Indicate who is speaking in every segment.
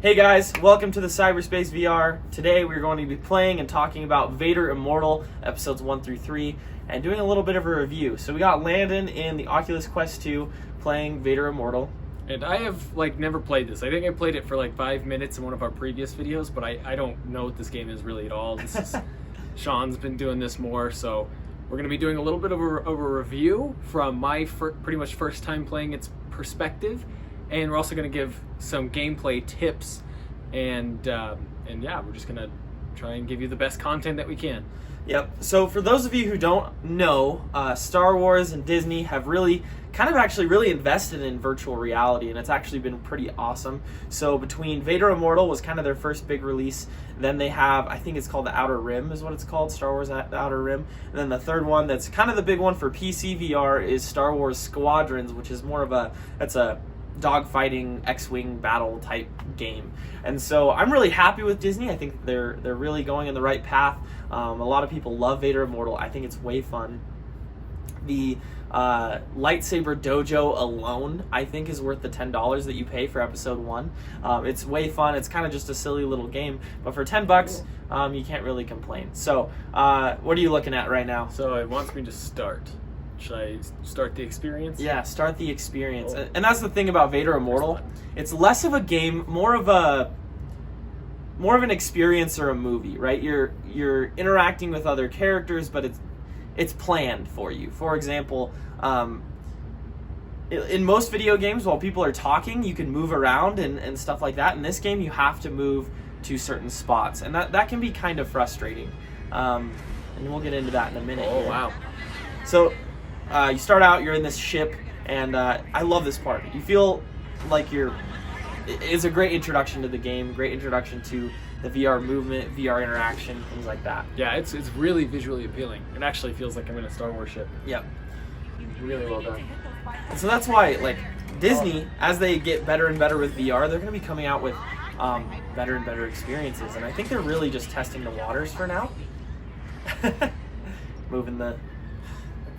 Speaker 1: Hey guys, welcome to the Cyberspace VR. Today we're going to be playing and talking about Vader Immortal, episodes 1 through 3, and doing a little bit of a review. So we got Landon in the Oculus Quest 2 playing Vader Immortal.
Speaker 2: And I have, never played this. I think I played it for, 5 minutes in one of our previous videos, but I don't know what this game is really at all. This is... Sean's been doing this more, so we're going to be doing a little bit of a review from my pretty much first time playing its perspective. And we're also going to give some gameplay tips, and yeah, we're just going to try and give you the best content that we can.
Speaker 1: Yep. So for those of you who don't know, Star Wars and Disney have really invested in virtual reality, and it's actually been pretty awesome. So between Vader Immortal was kind of their first big release, then they have, I think it's called The Outer Rim is what it's called, Star Wars The Outer Rim. And then the third one that's kind of the big one for PC VR is Star Wars Squadrons, which is more of a dogfighting X-Wing battle type game. And so I'm really happy with Disney. I think they're really going in the right path. A lot of people love Vader Immortal. I think it's way fun. The lightsaber dojo alone, I think, is worth the $10 that you pay for episode 1. It's way fun. It's kind of just a silly little game, but for $10, you can't really complain. So, what are you looking at right now?
Speaker 2: So it wants me to start. Should I start the experience?
Speaker 1: Yeah, start the experience. Oh. And that's the thing about Vader Immortal. It's less of a game, more of an experience or a movie, right? You're interacting with other characters, but it's planned for you. For example, in most video games, while people are talking, you can move around and stuff like that. In this game, you have to move to certain spots, and that can be kind of frustrating. And we'll get into that in a minute.
Speaker 2: Oh,
Speaker 1: here.
Speaker 2: Wow.
Speaker 1: So you start out, you're in this ship, and I love this part. You feel like it's a great introduction to the game, great introduction to the VR movement, VR interaction, things like that.
Speaker 2: Yeah, it's really visually appealing. It actually feels like I'm in a Star Wars ship.
Speaker 1: Yep.
Speaker 2: Really well done.
Speaker 1: And so that's why, Disney, as they get better and better with VR, they're going to be coming out with better and better experiences. And I think they're really just testing the waters for now. Moving the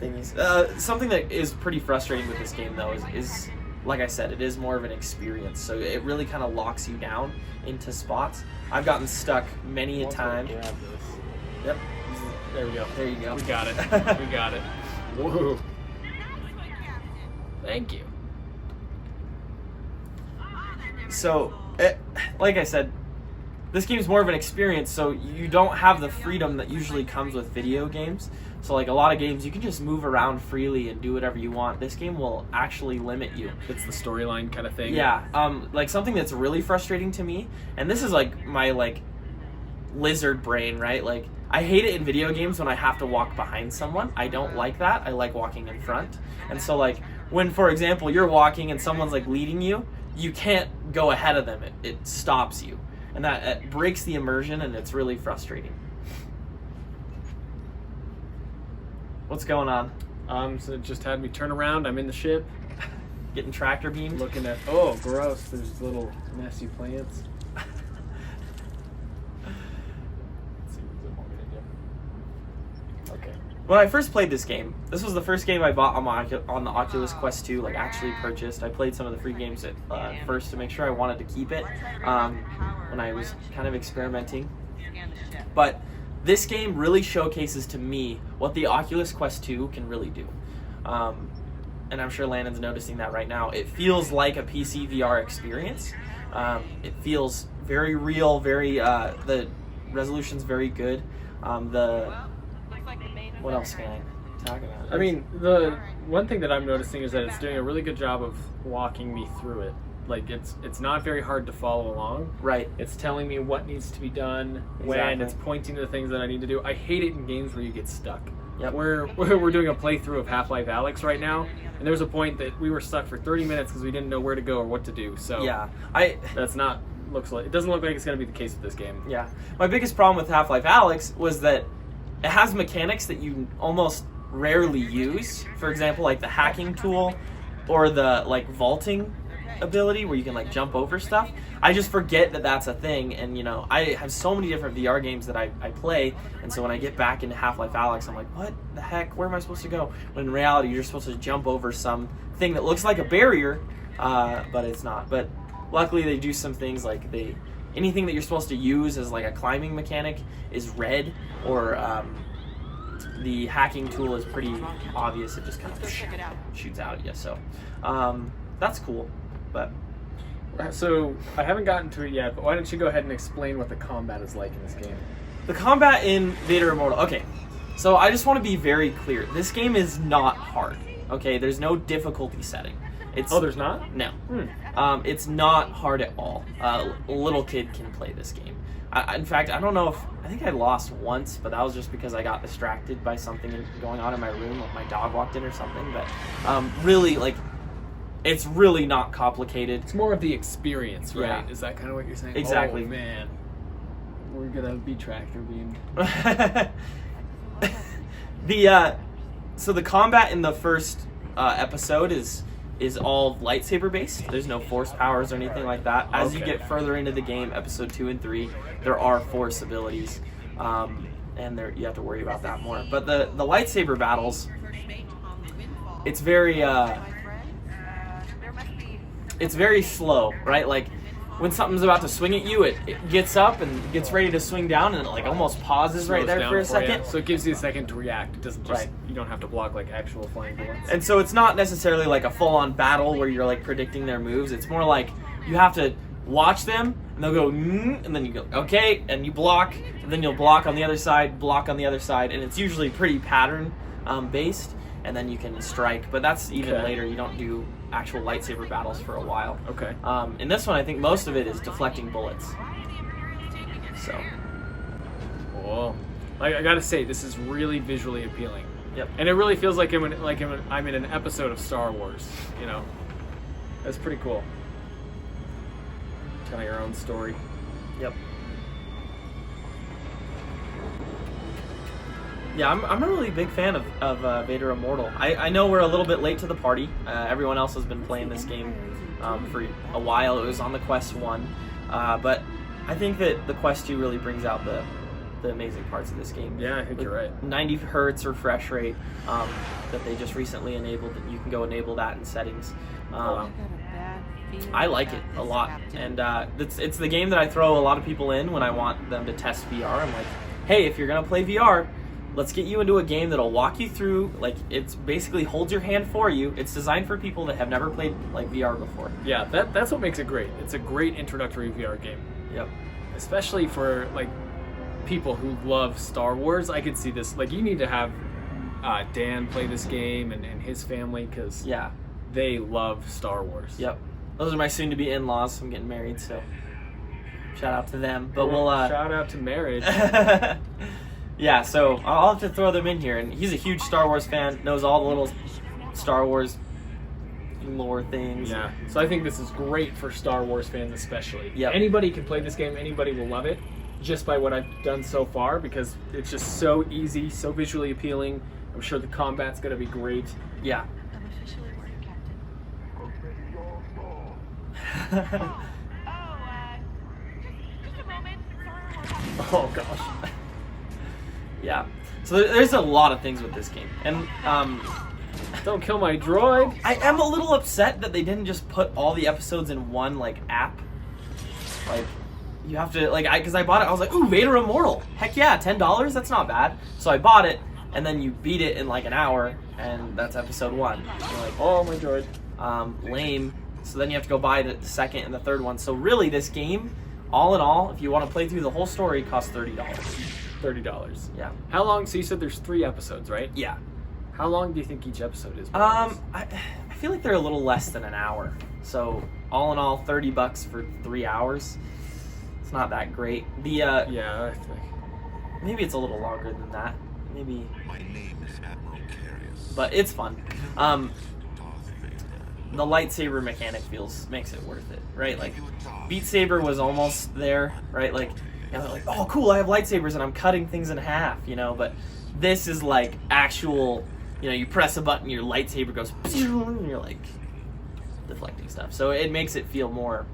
Speaker 1: thingies. Something that is pretty frustrating with this game, though, is like I said, it is more of an experience. So it really kind of locks you down into spots. I've gotten stuck many a time. Yep.
Speaker 2: There we go.
Speaker 1: There you go.
Speaker 2: We got it. We got it. Whoa. Thank you.
Speaker 1: So, like I said, this game's more of an experience, so you don't have the freedom that usually comes with video games. So a lot of games, you can just move around freely and do whatever you want. This game will actually limit you.
Speaker 2: It's the storyline kind of thing.
Speaker 1: Yeah, something that's really frustrating to me, and this is my lizard brain, right? I hate it in video games when I have to walk behind someone. I don't like that. I like walking in front. And so when, for example, you're walking and someone's leading you, you can't go ahead of them. It stops you. And that breaks the immersion, and it's really frustrating. What's going on?
Speaker 2: So it just had me turn around. I'm in the ship.
Speaker 1: Getting tractor beamed?
Speaker 2: Looking at... Oh, gross. There's little nasty plants. Let's see what I'm going to do. Okay.
Speaker 1: When I first played this game, this was the first game I bought on the Oculus Quest 2, actually purchased. I played some of the free games at first to make sure I wanted to keep it when I was kind of experimenting. But this game really showcases to me what the Oculus Quest 2 can really do. And I'm sure Landon's noticing that right now. It feels like a PC VR experience. It feels very real, the resolution's very good. What else can I talk about?
Speaker 2: I mean, the one thing that I'm noticing is that it's doing a really good job of walking me through it. It's not very hard to follow along.
Speaker 1: Right.
Speaker 2: It's telling me what needs to be done, when it's pointing to the things that I need to do. I hate it in games where you get stuck.
Speaker 1: Yep.
Speaker 2: We're doing a playthrough of Half-Life Alyx right now, and there was a point that we were stuck for 30 minutes because we didn't know where to go or what to do. So
Speaker 1: yeah,
Speaker 2: it doesn't look like it's going to be the case with this game.
Speaker 1: Yeah. My biggest problem with Half-Life Alyx was that it has mechanics that you almost rarely use. For example, the hacking tool or the vaulting ability where you can jump over stuff. I just forget that that's a thing, and I have so many different VR games that I play, and so when I get back into Half-Life Alyx, I'm like, what the heck, where am I supposed to go? When in reality, you're supposed to jump over some thing that looks like a barrier, but it's not. But luckily they do some things like anything that you're supposed to use as like a climbing mechanic is red, or the hacking tool is pretty obvious. It just kind of shoots out at you. So that's cool. But
Speaker 2: So I haven't gotten to it yet, but why don't you go ahead and explain what the combat is like in this game?
Speaker 1: the combat in Vader Immortal. Okay, so I just want to be very clear. This game is not hard. Okay, there's no difficulty setting.
Speaker 2: There's not?
Speaker 1: No. It's not hard at all. A little kid can play this game. In fact, I don't know if... I think I lost once, but that was just because I got distracted by something going on in my room, like my dog walked in or something. But really, like, it's really not complicated.
Speaker 2: It's more of the experience, right?
Speaker 1: Yeah.
Speaker 2: Is that kind of what you're saying?
Speaker 1: Exactly.
Speaker 2: Oh, man. We're going to be tractor beamed.
Speaker 1: So the combat in the first episode is all lightsaber based. There's no force powers or anything like that. As you get further into the game, episode 2 and 3, there are force abilities, and you have to worry about that more. But the lightsaber battles, it's very slow, right? Like when something's about to swing at you, it gets up and gets ready to swing down, and it like almost pauses right there for a second.
Speaker 2: So it gives you a second to react. It doesn't just you don't have to block like actual flying bullets.
Speaker 1: And so it's not necessarily like a full-on battle where you're like predicting their moves. It's more like you have to watch them, and they'll go, and then you go, okay, and you block, and then you'll block on the other side, block on the other side, and it's usually pretty pattern based, and then you can strike. But that's even later. You don't do actual lightsaber battles for a while.
Speaker 2: Okay.
Speaker 1: In this one, I think most of it is deflecting bullets. So.
Speaker 2: Cool. I gotta say, this is really visually appealing.
Speaker 1: Yep.
Speaker 2: And it really feels like I'm in an episode of Star Wars. You know, that's pretty cool. Tell your own story.
Speaker 1: Yep. Yeah, I'm a really big fan of Vader Immortal. I know we're a little bit late to the party. Everyone else has been playing this game for a while. It was on the Quest 1. But I think that the Quest 2 really brings out the amazing parts of this game.
Speaker 2: Yeah, I think you're right.
Speaker 1: 90 hertz refresh rate that they just recently enabled. You can go enable that in settings. I like it a lot. And it's the game that I throw a lot of people in when I want them to test VR. I'm like, hey, if you're going to play VR, let's get you into a game that'll walk you through, like, it's basically holds your hand for you. It's designed for people that have never played, like, VR before.
Speaker 2: Yeah, that's what makes it great. It's a great introductory VR game.
Speaker 1: Yep.
Speaker 2: Especially for, like, people who love Star Wars. I could see this. Like, you need to have Dan play this game and his family, because they love Star Wars.
Speaker 1: Yep. Those are my soon-to-be in-laws. I'm getting married, so shout out to them. But
Speaker 2: shout out to marriage.
Speaker 1: Yeah, so I'll have to throw them in here. And he's a huge Star Wars fan, knows all the little Star Wars lore things.
Speaker 2: Yeah, so I think this is great for Star Wars fans especially.
Speaker 1: Yep.
Speaker 2: Anybody can play this game, anybody will love it, just by what I've done so far, because it's just so easy, so visually appealing. I'm sure the combat's going to be great.
Speaker 1: Yeah.
Speaker 3: I'm officially working, Captain. Just a moment.
Speaker 2: Oh, gosh.
Speaker 1: Yeah. So there's a lot of things with this game. And
Speaker 2: don't kill my droid.
Speaker 1: I am a little upset that they didn't just put all the episodes in one, like, app. Like, you have to, like, because I bought it, I was like, ooh, Vader Immortal. Heck yeah, $10? That's not bad. So I bought it, and then you beat it in, like, an hour, and that's episode 1. You're like,
Speaker 2: Oh, my droid.
Speaker 1: Lame. So then you have to go buy the second and the third one. So really, this game, all in all, if you want to play through the whole story, costs $30.
Speaker 2: $30.
Speaker 1: Yeah.
Speaker 2: How long? So you said there's 3 episodes, right?
Speaker 1: Yeah.
Speaker 2: How long do you think each episode is?
Speaker 1: I feel like they're a little less than an hour. So all in all, $30 for 3 hours. It's not that great.
Speaker 2: Yeah, I think.
Speaker 1: Maybe it's a little longer than that. Maybe.
Speaker 4: My name is Admiral Carius.
Speaker 1: But it's fun. The lightsaber mechanic makes it worth it, right? Like, Beat Saber was almost there, right? Like, you know, like, oh, cool, I have lightsabers and I'm cutting things in half, you know? But this is like actual, you know, you press a button, your lightsaber goes, and you're like deflecting stuff. So it makes it feel more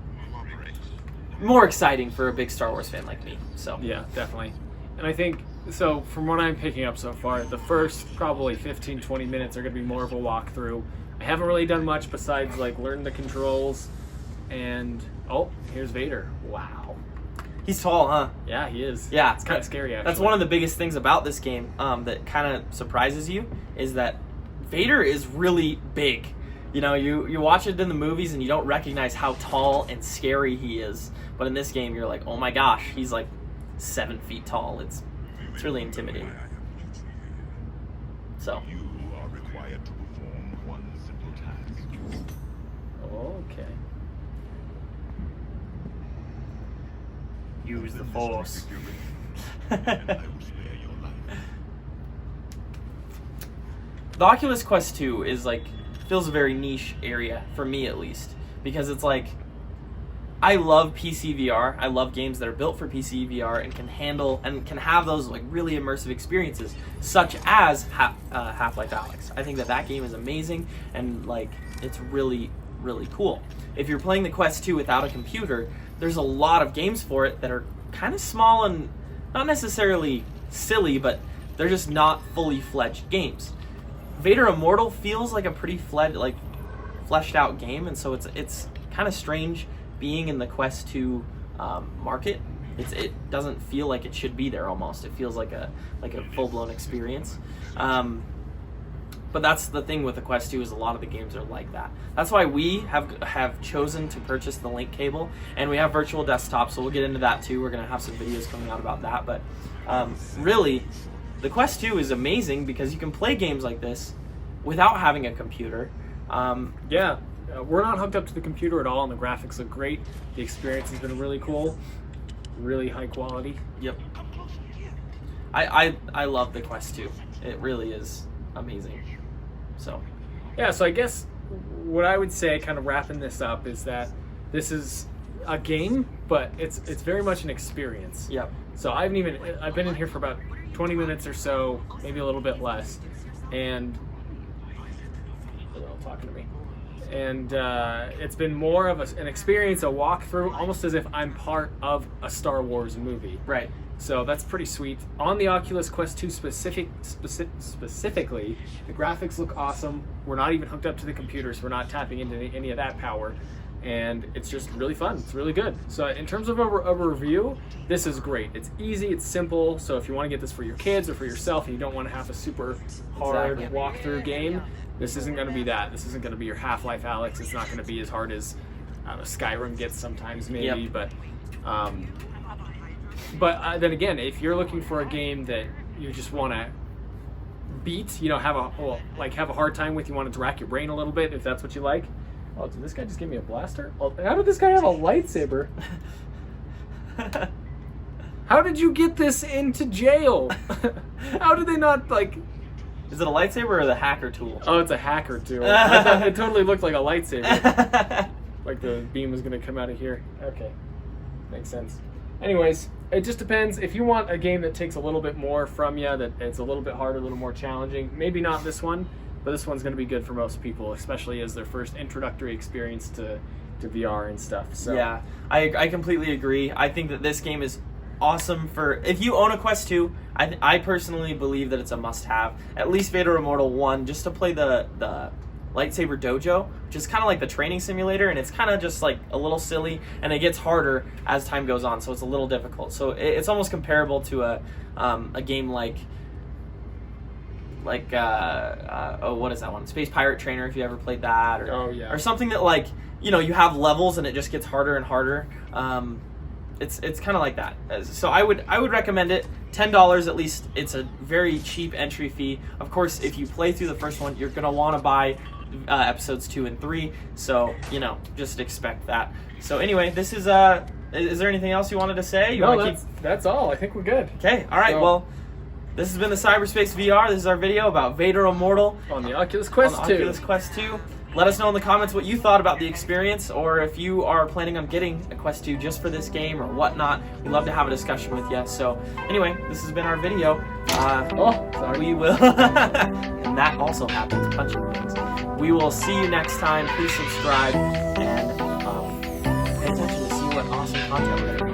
Speaker 1: exciting for a big Star Wars fan like me. So
Speaker 2: Yeah, definitely. And I think, so from what I'm picking up so far, the first probably 15-20 minutes are going to be more of a walkthrough. I haven't really done much besides like learn the controls and Oh, here's Vader. Wow.
Speaker 1: He's tall, huh?
Speaker 2: Yeah, he is.
Speaker 1: Yeah.
Speaker 2: It's kind of scary, actually.
Speaker 1: That's one of the biggest things about this game that kind of surprises you, is that Vader is really big. You know, you watch it in the movies and you don't recognize how tall and scary he is. But in this game, you're like, oh my gosh, he's like 7 feet tall. It's really intimidating. So.
Speaker 4: You are required to perform one simple task.
Speaker 2: Okay.
Speaker 1: Use the Force.
Speaker 4: And I will spare your life.
Speaker 1: The Oculus Quest 2 is like, feels a very niche area, for me at least. Because it's like, I love PC VR. I love games that are built for PC VR and can handle and can have those like really immersive experiences, such as Half-Life Alyx. I think that game is amazing and like it's really, really cool. If you're playing the Quest 2 without a computer, there's a lot of games for it that are kind of small and not necessarily silly, but they're just not fully fledged games. Vader Immortal feels like a pretty fleshed out game, and so it's kind of strange being in the Quest 2 market. It doesn't feel like it should be there almost. It feels like a full-blown experience. But that's the thing with the Quest 2 is a lot of the games are like that. That's why we have chosen to purchase the Link cable, and we have virtual desktop, so we'll get into that too. We're going to have some videos coming out about that. But really, the Quest 2 is amazing because you can play games like this without having a computer.
Speaker 2: Yeah. We're not hooked up to the computer at all, and the graphics look great. The experience has been really cool, really high quality.
Speaker 1: Yep. I love the Quest 2. It really is amazing. So.
Speaker 2: Yeah, so I guess what I would say, kind of wrapping this up, is that this is a game, but it's very much an experience.
Speaker 1: Yep.
Speaker 2: So I've been in here for about 20 minutes or so, maybe a little bit less, and talking to me. And it's been more of an experience, a walkthrough, almost as if I'm part of a Star Wars movie.
Speaker 1: Right.
Speaker 2: So that's pretty sweet. On the Oculus Quest 2 specifically, the graphics look awesome. We're not even hooked up to the computer, so we're not tapping into any of that power. And it's just really fun. It's really good. So in terms of a review, this is great. It's easy, it's simple. So if you want to get this for your kids or for yourself and you don't want to have a super hard walkthrough game, this isn't going to be that. This isn't going to be your Half-Life Alyx. It's not going to be as hard as Skyrim gets sometimes, maybe.
Speaker 1: Yep.
Speaker 2: But then again, if you're looking for a game that you just want to beat, have a hard time with, you want to rack your brain a little bit, if that's what you like. Oh, did this guy just give me a blaster? Oh, how did this guy have a lightsaber? How did you get this into jail? How did they not,
Speaker 1: Is it a lightsaber or the hacker tool?
Speaker 2: Oh, it's a hacker tool. I thought it totally looked like a lightsaber. Like the beam was going to come out of here. Okay. Makes sense. Anyways, it just depends. If you want a game that takes a little bit more from you, that it's a little bit harder, a little more challenging, maybe not this one. But this one's going to be good for most people, especially as their first introductory experience to VR and stuff. So.
Speaker 1: Yeah, I completely agree. I think that this game is awesome for... If you own a Quest 2, I personally believe that it's a must-have. At least Vader Immortal 1, just to play the Lightsaber Dojo, which is kind of like the training simulator, and it's kind of just like a little silly, and it gets harder as time goes on, so it's a little difficult. So it's almost comparable to a game like what is that one? Space Pirate Trainer, if you ever played that, or something that you have levels and it just gets harder and harder. It's kind of like that. So I would recommend it. $10 at least. It's a very cheap entry fee. Of course, if you play through the first one, you're gonna want to buy episodes 2 and 3. So just expect that. So anyway, this is there anything else you wanted to say?
Speaker 2: That's all. I think we're good.
Speaker 1: Okay. All right. Well. This has been the Cyberspace VR. This is our video about Vader Immortal
Speaker 2: on the Oculus Quest 2.
Speaker 1: Oculus Quest 2. Let us know in the comments what you thought about the experience, or if you are planning on getting a Quest 2 just for this game or whatnot. We'd love to have a discussion with you. So anyway, this has been our video.
Speaker 2: Sorry.
Speaker 1: We will, and that also happens, punching things. We will see you next time. Please subscribe and pay attention to see what awesome content we're going to